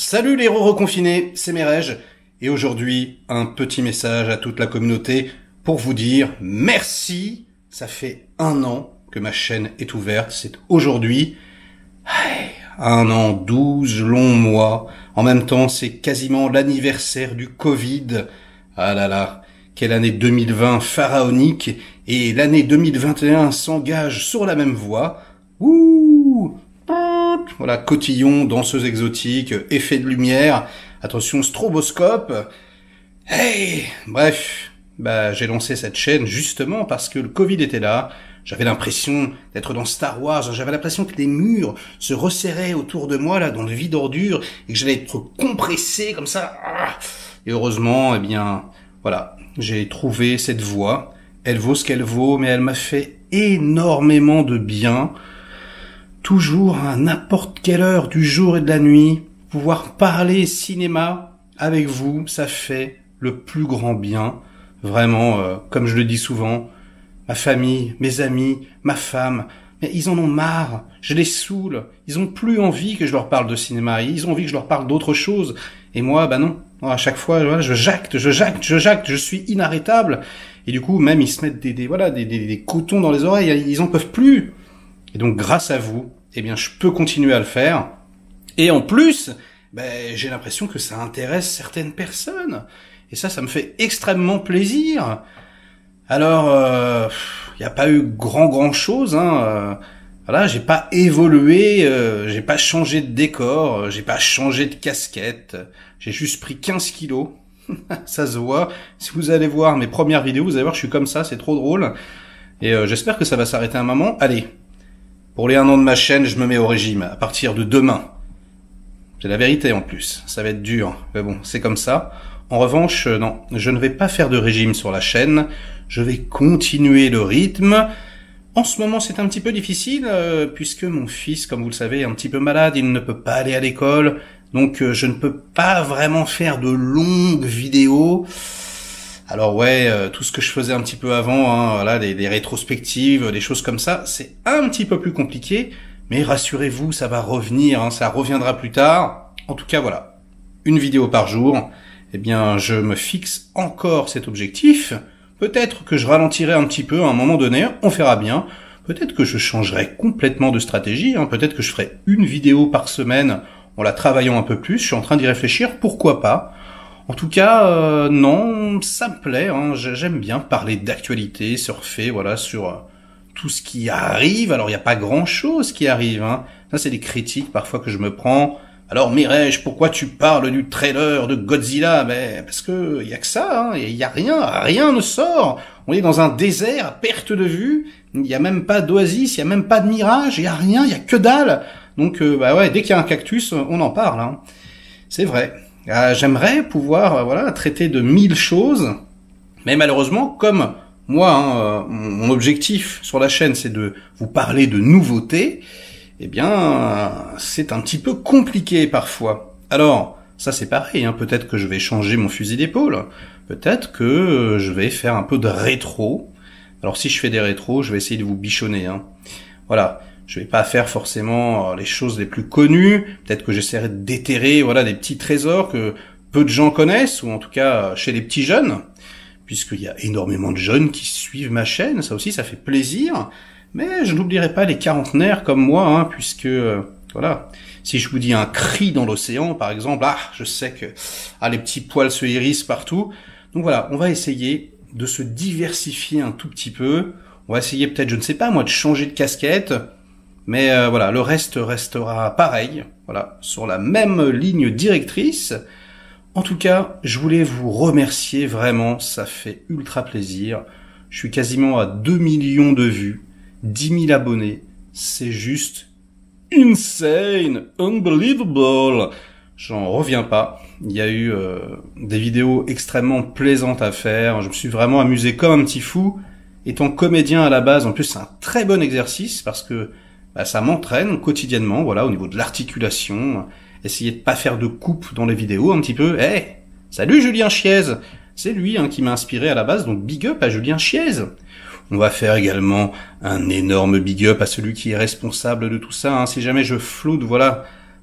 Salut les héros reconfinés, c'est Merej, et aujourd'hui, un petit message à toute la communauté pour vous dire merci, ça fait 1 an que ma chaîne est ouverte, c'est aujourd'hui, 1 an, 12 longs mois, en même temps c'est quasiment l'anniversaire du Covid, ah là là, quelle année 2020 pharaonique, et l'année 2021 s'engage sur la même voie, ouh. Voilà, cotillon, danseuse exotique, effet de lumière, attention stroboscope. Hey, bref, j'ai lancé cette chaîne justement parce que le Covid était là. J'avais l'impression d'être dans Star Wars, j'avais l'impression que les murs se resserraient autour de moi là dans le vide ordure et que j'allais être compressé comme ça. Et heureusement, voilà, j'ai trouvé cette voie. Elle vaut ce qu'elle vaut, mais elle m'a fait énormément de bien. Toujours à n'importe quelle heure du jour et de la nuit, pouvoir parler cinéma avec vous, ça fait le plus grand bien. Vraiment, comme je le dis souvent, ma famille, mes amis, ma femme, mais ils en ont marre, je les saoule. Ils ont plus envie que je leur parle de cinéma, ils ont envie que je leur parle d'autre chose. Et moi, non. À chaque fois, voilà, je jacte, je suis inarrêtable. Et du coup, même ils se mettent des cotons dans les oreilles, ils en peuvent plus. Et donc, grâce à vous, je peux continuer à le faire. Et en plus, j'ai l'impression que ça intéresse certaines personnes. Et ça me fait extrêmement plaisir. Alors, il n'y a pas eu grand chose, hein. Voilà, j'ai pas évolué, j'ai pas changé de décor, j'ai pas changé de casquette. J'ai juste pris 15 kilos. Ça se voit. Si vous allez voir mes premières vidéos, vous allez voir, je suis comme ça, c'est trop drôle. Et j'espère que ça va s'arrêter un moment. Allez. Pour les 1 an de ma chaîne, je me mets au régime, à partir de demain. C'est la vérité en plus, ça va être dur, mais bon, c'est comme ça. En revanche, non, je ne vais pas faire de régime sur la chaîne, je vais continuer le rythme. En ce moment, c'est un petit peu difficile, puisque mon fils, comme vous le savez, est un petit peu malade, il ne peut pas aller à l'école, donc je ne peux pas vraiment faire de longues vidéos. Alors ouais, tout ce que je faisais un petit peu avant, hein, voilà, des rétrospectives, des choses comme ça, c'est un petit peu plus compliqué, mais rassurez-vous, ça va revenir, hein, ça reviendra plus tard. En tout cas, voilà, 1 vidéo par jour. Je me fixe encore cet objectif. Peut-être que je ralentirai un petit peu à un moment donné, on verra bien. Peut-être que je changerai complètement de stratégie, hein, peut-être que je ferai 1 vidéo par semaine en la travaillant un peu plus. Je suis en train d'y réfléchir, pourquoi pas. En tout cas, non, ça me plaît, hein, j'aime bien parler d'actualité, surfer, voilà, sur tout ce qui arrive. Alors, il n'y a pas grand-chose qui arrive, hein. Ça, c'est des critiques parfois que je me prends. Alors, Merej, pourquoi tu parles du trailer de Godzilla? Parce que y a que ça, hein, il y a rien ne sort. On est dans un désert à perte de vue, il n'y a même pas d'oasis, il n'y a même pas de mirage, il n'y a rien, il n'y a que dalle. Donc, dès qu'il y a un cactus, on en parle, hein. C'est vrai. J'aimerais pouvoir traiter de 1000 choses, mais malheureusement, comme moi, hein, mon objectif sur la chaîne, c'est de vous parler de nouveautés, c'est un petit peu compliqué parfois. Alors, ça c'est pareil, hein, peut-être que je vais changer mon fusil d'épaule, peut-être que je vais faire un peu de rétro. Alors si je fais des rétros, je vais essayer de vous bichonner, hein. Voilà. Je vais pas faire forcément les choses les plus connues. Peut-être que j'essaierai de déterrer, des petits trésors que peu de gens connaissent, ou en tout cas chez les petits jeunes, puisqu'il y a énormément de jeunes qui suivent ma chaîne. Ça aussi, ça fait plaisir. Mais je n'oublierai pas les quarantenaires comme moi, hein, puisque si je vous dis un cri dans l'océan, par exemple, je sais que les petits poils se hérissent partout. Donc voilà, on va essayer de se diversifier un tout petit peu. On va essayer peut-être, je ne sais pas moi, de changer de casquette. Mais le reste restera pareil, sur la même ligne directrice. En tout cas, je voulais vous remercier vraiment, ça fait ultra plaisir. Je suis quasiment à 2 millions de vues, 10 000 abonnés. C'est juste insane, unbelievable. J'en reviens pas. Il y a eu des vidéos extrêmement plaisantes à faire. Je me suis vraiment amusé comme un petit fou. Étant comédien à la base, en plus c'est un très bon exercice parce que ça m'entraîne quotidiennement, au niveau de l'articulation, essayer de pas faire de coupe dans les vidéos un petit peu. Salut Julien Chiez, c'est lui qui m'a inspiré à la base, donc big up à Julien Chiez. On va faire également un énorme big up à celui qui est responsable de tout ça, hein. Si jamais je floute,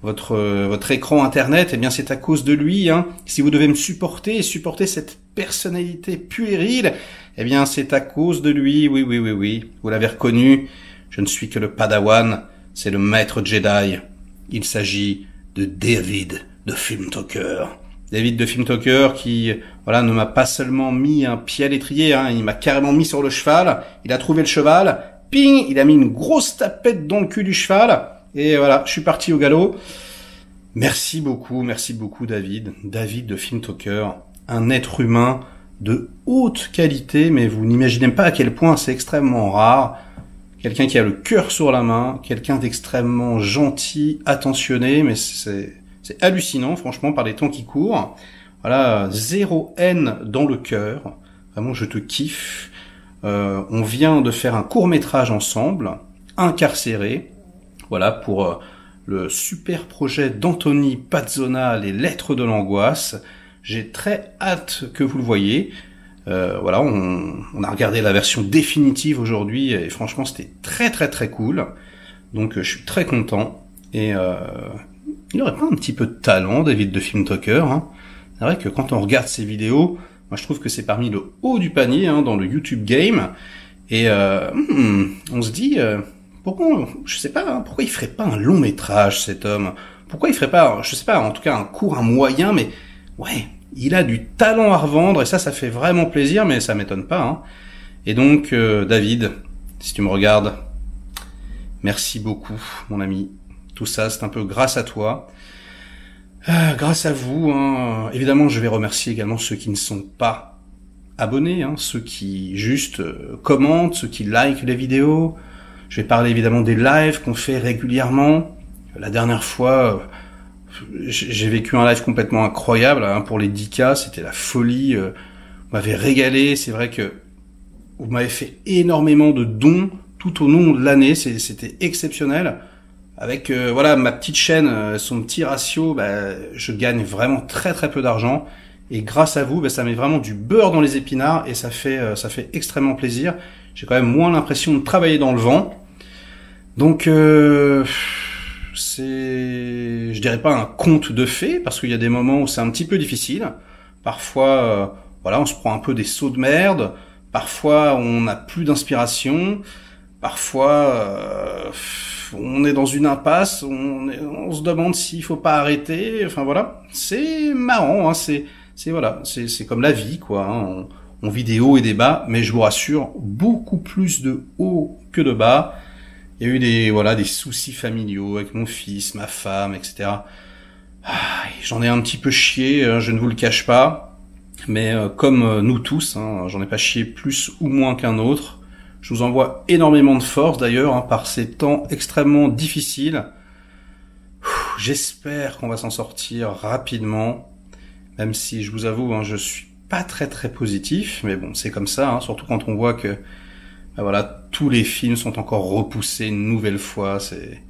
votre écran internet, eh bien c'est à cause de lui. Hein. Si vous devez me supporter et supporter cette personnalité puérile, eh bien c'est à cause de lui. Oui, oui, oui, oui. Vous l'avez reconnu. Je ne suis que le Padawan. C'est le maître Jedi. Il s'agit de David de Filmtalker. David de Filmtalker qui, voilà, ne m'a pas seulement mis un pied à l'étrier, hein, il m'a carrément mis sur le cheval. Il a trouvé le cheval. Ping, il a mis une grosse tapette dans le cul du cheval. Et voilà, je suis parti au galop. Merci beaucoup David. David de Filmtalker, un être humain de haute qualité, mais vous n'imaginez pas à quel point c'est extrêmement rare. Quelqu'un qui a le cœur sur la main, quelqu'un d'extrêmement gentil, attentionné, mais c'est hallucinant, franchement, par les temps qui courent. Voilà, zéro haine dans le cœur. Vraiment, je te kiffe. On vient de faire un court-métrage ensemble, Incarcéré. Voilà, pour le super projet d'Anthony Pazzona, Les Lettres de l'Angoisse. J'ai très hâte que vous le voyez. Voilà, on a regardé la version définitive aujourd'hui et franchement c'était très très très cool. Donc je suis très content. Et il aurait pas un petit peu de talent, David de Filmtalker, hein. C'est vrai que quand on regarde ses vidéos, moi je trouve que c'est parmi le haut du panier, hein, dans le YouTube game. Et on se dit pourquoi, je sais pas, hein, pourquoi il ferait pas un long métrage cet homme? Pourquoi il ferait pas, je sais pas, en tout cas un court, un moyen, mais ouais. Il a du talent à revendre et ça fait vraiment plaisir, mais ça m'étonne pas. Hein. Et donc, David, si tu me regardes, merci beaucoup, mon ami. Tout ça, c'est un peu grâce à toi. Grâce à vous, hein. Évidemment, je vais remercier également ceux qui ne sont pas abonnés, hein, ceux qui juste commentent, ceux qui likent les vidéos. Je vais parler évidemment des lives qu'on fait régulièrement. La dernière fois... j'ai vécu un live complètement incroyable, hein, pour les 10K, c'était la folie, vous m'avez régalé, c'est vrai que vous m'avez fait énormément de dons tout au long de l'année, c'était exceptionnel. Avec voilà ma petite chaîne, son petit ratio, je gagne vraiment très très peu d'argent et grâce à vous, ça met vraiment du beurre dans les épinards et ça fait extrêmement plaisir. J'ai quand même moins l'impression de travailler dans le vent. Donc c'est, je dirais pas un conte de fées, parce qu'il y a des moments où c'est un petit peu difficile. Parfois, voilà, on se prend un peu des sauts de merde. Parfois, on n'a plus d'inspiration. Parfois, on est dans une impasse. On se demande s'il faut pas arrêter. Enfin voilà, c'est marrant. Hein, c'est voilà, c'est comme la vie, quoi. Hein. On vit des hauts et des bas, mais je vous rassure, beaucoup plus de hauts que de bas. Il y a eu des soucis familiaux avec mon fils, ma femme, etc. J'en ai un petit peu chié, je ne vous le cache pas. Mais comme nous tous, hein, j'en ai pas chié plus ou moins qu'un autre. Je vous envoie énormément de force d'ailleurs, hein, par ces temps extrêmement difficiles. J'espère qu'on va s'en sortir rapidement. Même si je vous avoue, hein, je suis pas très très positif. Mais bon, c'est comme ça, hein, surtout quand on voit que... voilà, tous les films sont encore repoussés une nouvelle fois, c'est...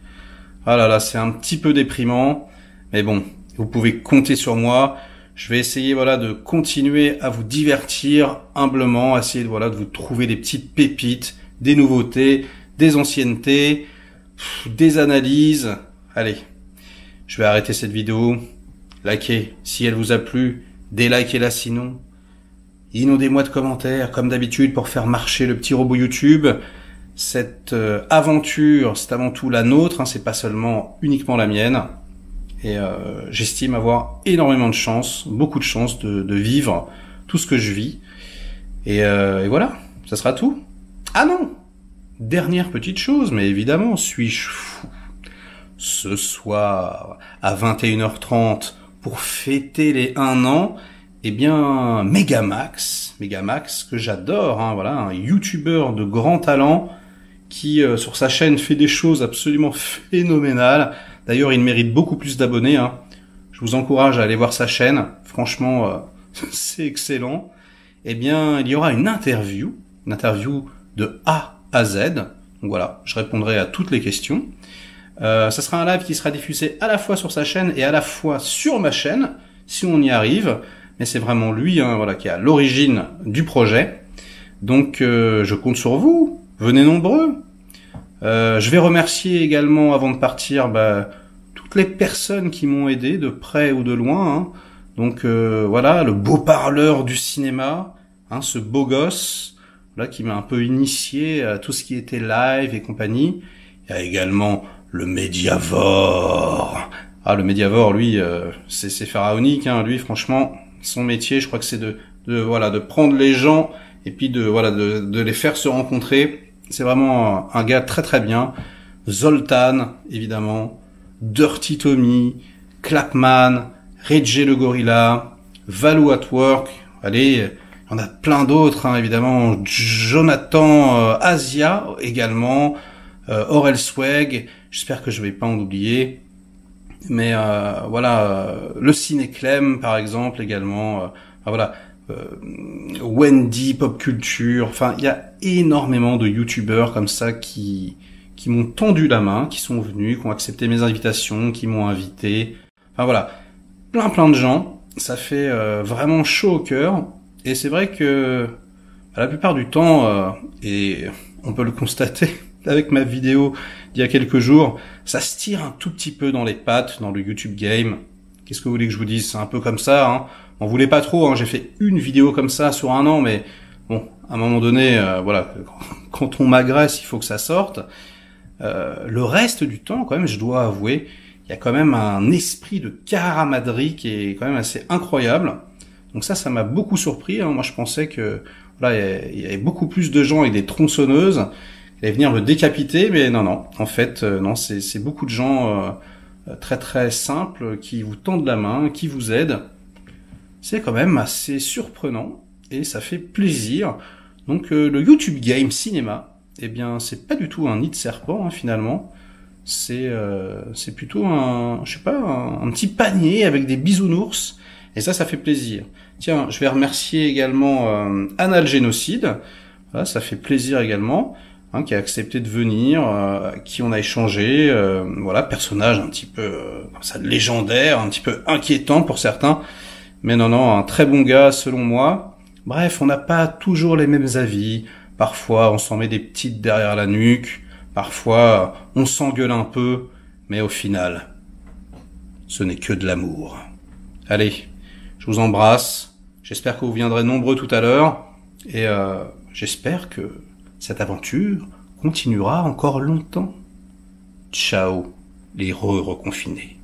Ah là là, c'est un petit peu déprimant, mais bon, vous pouvez compter sur moi. Je vais essayer, voilà, de continuer à vous divertir humblement, essayer de, voilà, de vous trouver des petites pépites, des nouveautés, des anciennetés, des analyses. Allez, je vais arrêter cette vidéo. Likez si elle vous a plu, délikez-la sinon. Inondez-moi de commentaires, comme d'habitude, pour faire marcher le petit robot YouTube. Cette aventure, c'est avant tout la nôtre, hein, c'est pas seulement uniquement la mienne. Et j'estime avoir énormément de chance, beaucoup de chance de vivre tout ce que je vis. Et voilà, ça sera tout. Ah non, dernière petite chose, mais évidemment, suis-je fou. Ce soir, à 21h30, pour fêter les 1 an, eh bien, Megamax, que j'adore, hein, voilà, un YouTuber de grand talent qui, sur sa chaîne, fait des choses absolument phénoménales. D'ailleurs, il mérite beaucoup plus d'abonnés, hein. Je vous encourage à aller voir sa chaîne. Franchement, c'est excellent. Eh bien, il y aura une interview de A à Z. Donc voilà, je répondrai à toutes les questions. Ça sera un live qui sera diffusé à la fois sur sa chaîne et à la fois sur ma chaîne, si on y arrive. Mais c'est vraiment lui, hein, voilà, qui est à l'origine du projet. Donc, je compte sur vous. Venez nombreux. Je vais remercier également, avant de partir, toutes les personnes qui m'ont aidé, de près ou de loin. Hein. Donc voilà, le beau parleur du cinéma, hein, ce beau gosse, là qui m'a un peu initié à tout ce qui était live et compagnie. Il y a également le Mediavore. Ah, le Mediavore, lui, c'est pharaonique. Hein. Lui, franchement, son métier, je crois que c'est de prendre les gens et puis de les faire se rencontrer. C'est vraiment un gars très très bien. Zoltan, évidemment, Dirty Tommy, Clapman, Reggie le Gorilla, Valou at Work. Allez, il y en a plein d'autres, hein, évidemment. Jonathan Asia également, Aurel Swag. J'espère que je vais pas en oublier. Mais le Ciné-Clem, par exemple, également. Wendy, Pop Culture. Enfin, il y a énormément de youtubeurs comme ça qui m'ont tendu la main, qui sont venus, qui ont accepté mes invitations, qui m'ont invité. Enfin voilà, plein de gens. Ça fait vraiment chaud au cœur. Et c'est vrai que la plupart du temps, et on peut le constater avec ma vidéo d'il y a quelques jours, ça se tire un tout petit peu dans les pattes dans le YouTube game. Qu'est-ce que vous voulez que je vous dise? C'est un peu comme ça. Hein. On voulait pas trop. Hein. J'ai fait une vidéo comme ça sur un an, mais bon, à un moment donné, quand on m'agresse, il faut que ça sorte. Le reste du temps, quand même, je dois avouer, il y a quand même un esprit de camaraderie qui est quand même assez incroyable. Donc ça m'a beaucoup surpris. Hein. Moi, je pensais que il y avait beaucoup plus de gens avec des tronçonneuses qui allaient venir me décapiter, mais non. En fait, non, c'est beaucoup de gens très très simples qui vous tendent la main, qui vous aident. C'est quand même assez surprenant et ça fait plaisir. Donc le YouTube Game Cinéma, eh bien, c'est pas du tout un nid de serpent, hein, finalement. C'est plutôt un petit panier avec des bisounours. Et ça fait plaisir. Tiens, je vais remercier également Analgénocide. Voilà, ça fait plaisir également, hein, qui a accepté de venir, qui on a échangé. Personnage un petit peu comme ça légendaire, un petit peu inquiétant pour certains. Mais non, un très bon gars selon moi. Bref, on n'a pas toujours les mêmes avis. Parfois, on s'en met des petites derrière la nuque. Parfois, on s'engueule un peu. Mais au final, ce n'est que de l'amour. Allez, je vous embrasse. J'espère que vous viendrez nombreux tout à l'heure. Et j'espère que cette aventure continuera encore longtemps. Ciao, les reconfinés.